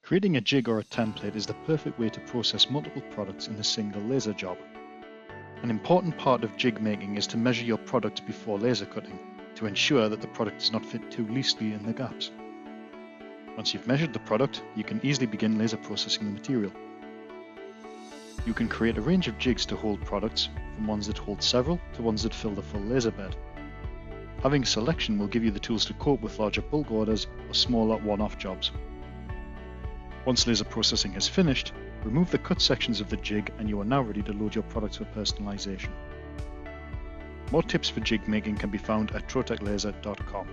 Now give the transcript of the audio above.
Creating a jig or a template is the perfect way to process multiple products in a single laser job. An important part of jig making is to measure your product before laser cutting to ensure that the product does not fit too loosely in the gaps. Once you've measured the product, you can easily begin laser processing the material. You can create a range of jigs to hold products, from ones that hold several to ones that fill the full laser bed. Having a selection will give you the tools to cope with larger bulk orders or smaller one-off jobs. Once laser processing is finished, remove the cut sections of the jig and you are now ready to load your products for personalisation. More tips for jig making can be found at troteclaser.com.